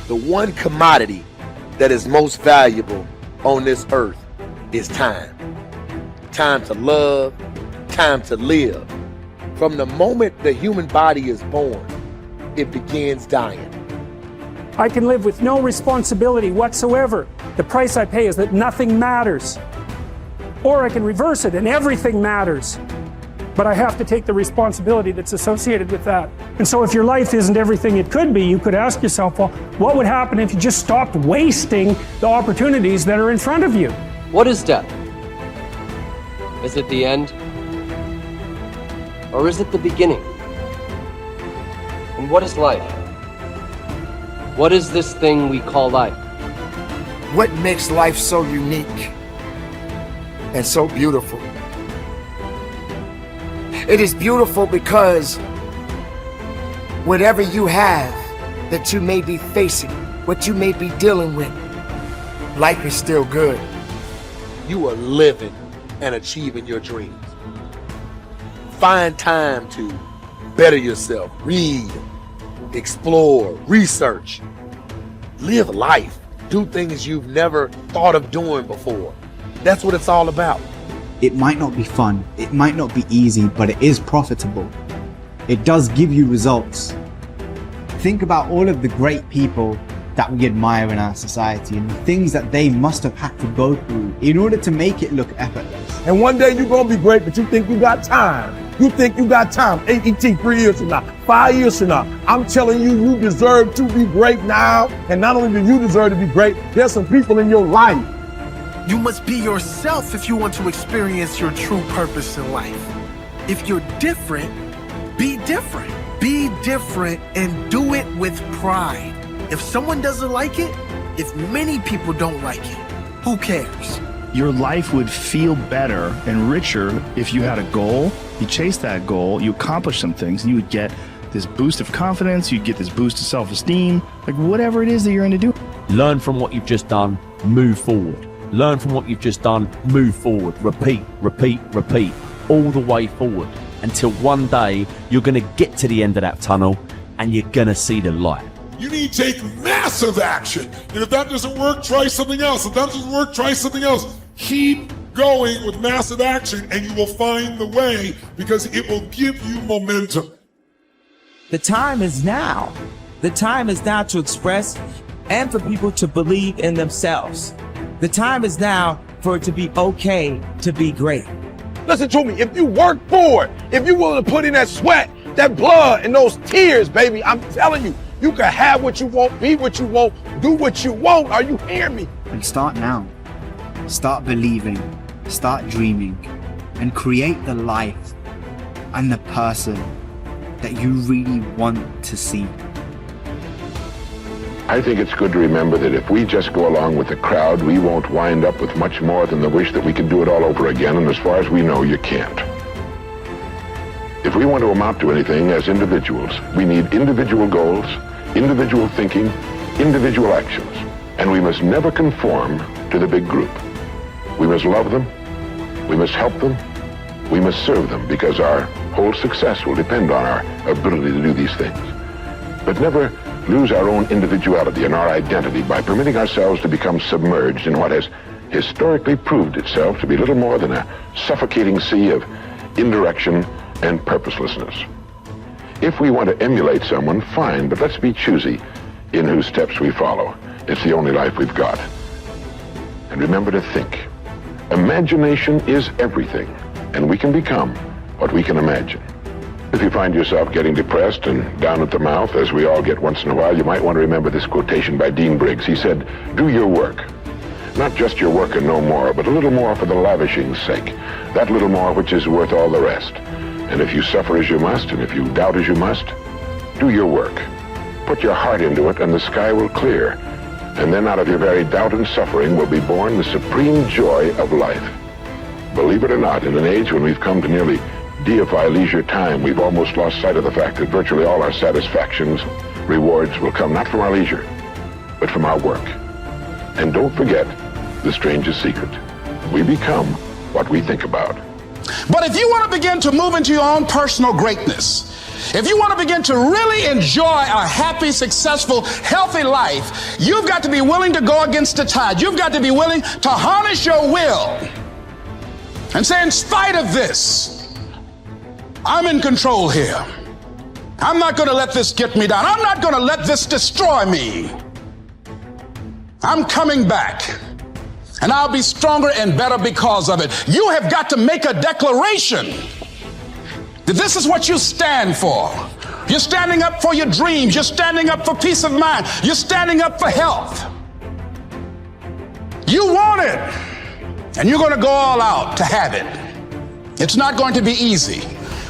The one commodity that is most valuable on this earth is time. Time to love, time to live. From the moment the human body is born, it begins dying. I can live with no responsibility whatsoever. The price I pay is that nothing matters. Or I can reverse it and everything matters. But I have to take the responsibility that's associated with that. And so if your life isn't everything it could be, you could ask yourself, well, what would happen if you just stopped wasting the opportunities that are in front of you? What is death? Is it the end? Or is it the beginning? And what is life? What is this thing we call life? What makes life so unique and so beautiful? It is beautiful because whatever you have that you may be facing, what you may be dealing with, life is still good. You are living and achieving your dreams. Find time to better yourself, read, explore, research, live life, do things you've never thought of doing before. That's what it's all about. It might not be fun, it might not be easy, but it is profitable. It does give you results. Think about all of the great people that we admire in our society and the things that they must have had to go through in order to make it look effortless. And one day you're gonna be great, but you think you got time. You think you got time. AET 3 years from now, 5 years from now. I'm telling you, you deserve to be great now. And not only do you deserve to be great, there's some people in your life. You must be yourself if you want to experience your true purpose in life. If you're different, be different. Be different and do it with pride. If someone doesn't like it, if many people don't like it, who cares? Your life would feel better and richer if you had a goal, you chased that goal, you accomplished some things, and you would get this boost of confidence, you'd get this boost of self-esteem, like whatever it is that you're going to do. Learn from what you've just done, move forward. Learn from what you've just done, move forward. Repeat, repeat, repeat, all the way forward until one day you're going to get to the end of that tunnel and you're going to see the light. You need to take massive action. And if that doesn't work, try something else. If that doesn't work, try something else. Keep going with massive action and you will find the way because it will give you momentum. The time is now. The time is now to express and for people to believe in themselves. The time is now for it to be okay to be great. Listen to me, if you work for it, if you're willing to put in that sweat, that blood, and those tears, baby, I'm telling you, you can have what you want, be what you want, do what you want. Are you hearing me? And start now. Start believing, start dreaming, and create the life and the person that you really want to see. I think it's good to remember that if we just go along with the crowd, we won't wind up with much more than the wish that we could do it all over again, and as far as we know, you can't. If we want to amount to anything as individuals, we need individual goals, individual thinking, individual actions, and we must never conform to the big group. We must love them, we must help them, we must serve them, because our whole success will depend on our ability to do these things. But never lose our own individuality and our identity by permitting ourselves to become submerged in what has historically proved itself to be little more than a suffocating sea of indirection and purposelessness. If we want to emulate someone, fine, but let's be choosy in whose steps we follow. It's the only life we've got. And remember to think. Imagination is everything, and we can become what we can imagine. If you find yourself getting depressed and down at the mouth, as we all get once in a while, you might want to remember this quotation by Dean Briggs. He said, "Do your work. Not just your work and no more, but a little more for the lavishing's sake. That little more which is worth all the rest. And if you suffer as you must, and if you doubt as you must, do your work. Put your heart into it, and the sky will clear. And then out of your very doubt and suffering will be born the supreme joy of life." Believe it or not, in an age when we've come to nearly deify leisure time, we've almost lost sight of the fact that virtually all our satisfactions, rewards will come not from our leisure, but from our work. And don't forget the strangest secret. We become what we think about. But if you want to begin to move into your own personal greatness, If you want to begin to really enjoy a happy, successful, healthy life, you've got to be willing to go against the tide. You've got to be willing to harness your will and say, in spite of this, I'm in control here. I'm not going to let this get me down. I'm not going to let this destroy me. I'm coming back, and I'll be stronger and better because of it. You have got to make a declaration that this is what you stand for. You're standing up for your dreams. You're standing up for peace of mind. You're standing up for health. You want it, and you're going to go all out to have it. It's not going to be easy.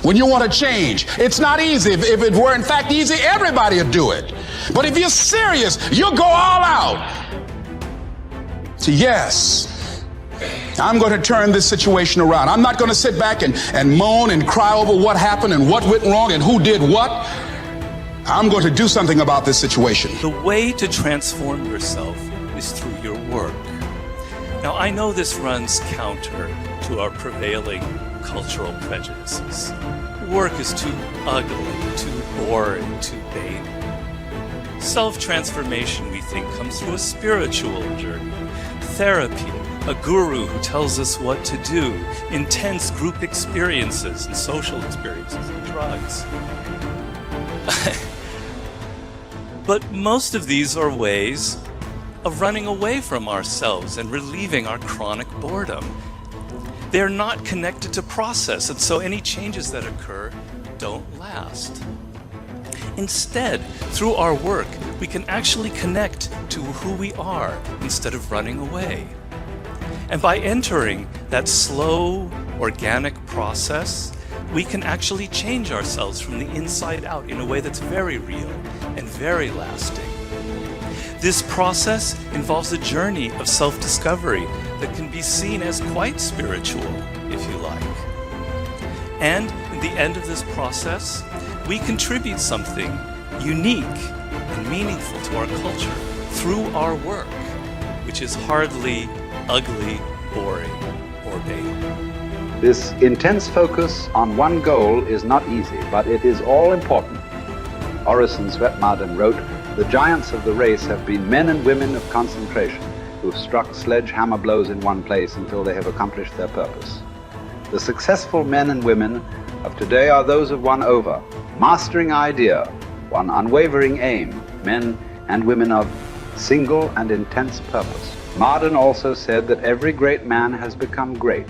When you want to change, it's not easy. If it were in fact easy, everybody would do it. But if you're serious, you'll go all out. So yes, I'm going to turn this situation around. I'm not going to sit back and moan and cry over what happened and what went wrong and who did what. I'm going to do something about this situation. The way to transform yourself is through your work. Now, I know this runs counter to our prevailing cultural prejudices. Work is too ugly, too boring, too vain. Self-transformation, we think, comes through a spiritual journey. Therapy, a guru who tells us what to do, intense group experiences and social experiences and drugs. But most of these are ways of running away from ourselves and relieving our chronic boredom. They're not connected to process, and so any changes that occur don't last. Instead, through our work, we can actually connect to who we are instead of running away. And by entering that slow, organic process, we can actually change ourselves from the inside out in a way that's very real and very lasting. This process involves a journey of self-discovery that can be seen as quite spiritual, if you like. And in the end of this process, we contribute something unique and meaningful to our culture through our work, which is hardly ugly, boring, or vain. This intense focus on one goal is not easy, but it is all important. Orison Swett Marden wrote, "The giants of the race have been men and women of concentration who have struck sledgehammer blows in one place until they have accomplished their purpose. The successful men and women of today are those of one over, mastering idea, one unwavering aim, men and women of single and intense purpose." Marden also said that every great man has become great.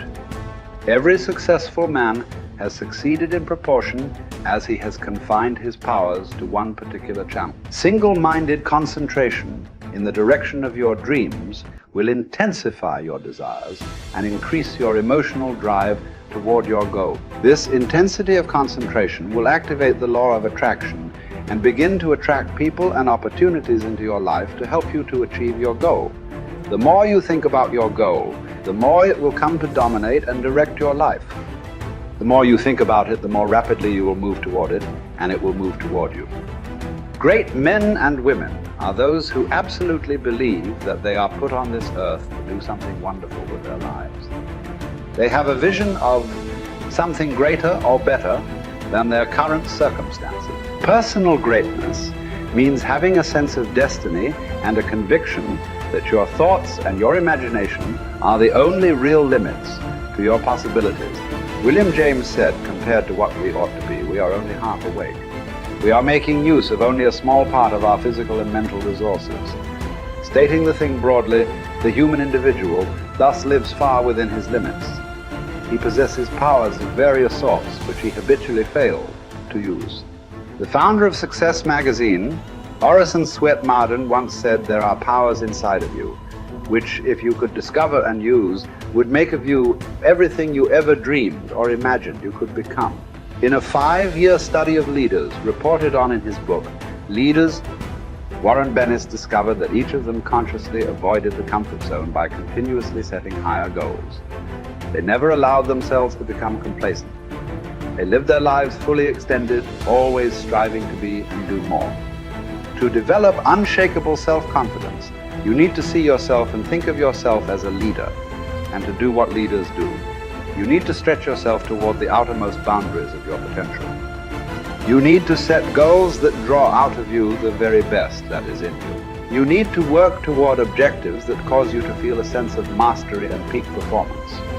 Every successful man has succeeded in proportion as he has confined his powers to one particular channel. Single-minded concentration in the direction of your dreams will intensify your desires and increase your emotional drive toward your goal. This intensity of concentration will activate the law of attraction and begin to attract people and opportunities into your life to help you to achieve your goal. The more you think about your goal, the more it will come to dominate and direct your life. The more you think about it, the more rapidly you will move toward it, and it will move toward you. Great men and women are those who absolutely believe that they are put on this earth to do something wonderful with their lives. They have a vision of something greater or better than their current circumstances. Personal greatness means having a sense of destiny and a conviction that your thoughts and your imagination are the only real limits to your possibilities. William James said, compared to what we ought to be, we are only half awake. We are making use of only a small part of our physical and mental resources. Stating the thing broadly, the human individual thus lives far within his limits. He possesses powers of various sorts which he habitually fails to use. The founder of Success magazine, Orison Swett Marden, once said, "There are powers inside of you, which if you could discover and use, would make of you everything you ever dreamed or imagined you could become." In a 5-year study of leaders reported on in his book, Leaders, Warren Bennis discovered that each of them consciously avoided the comfort zone by continuously setting higher goals. They never allowed themselves to become complacent. They lived their lives fully extended, always striving to be and do more. To develop unshakable self-confidence, you need to see yourself and think of yourself as a leader, and to do what leaders do. You need to stretch yourself toward the outermost boundaries of your potential. You need to set goals that draw out of you the very best that is in you. You need to work toward objectives that cause you to feel a sense of mastery and peak performance.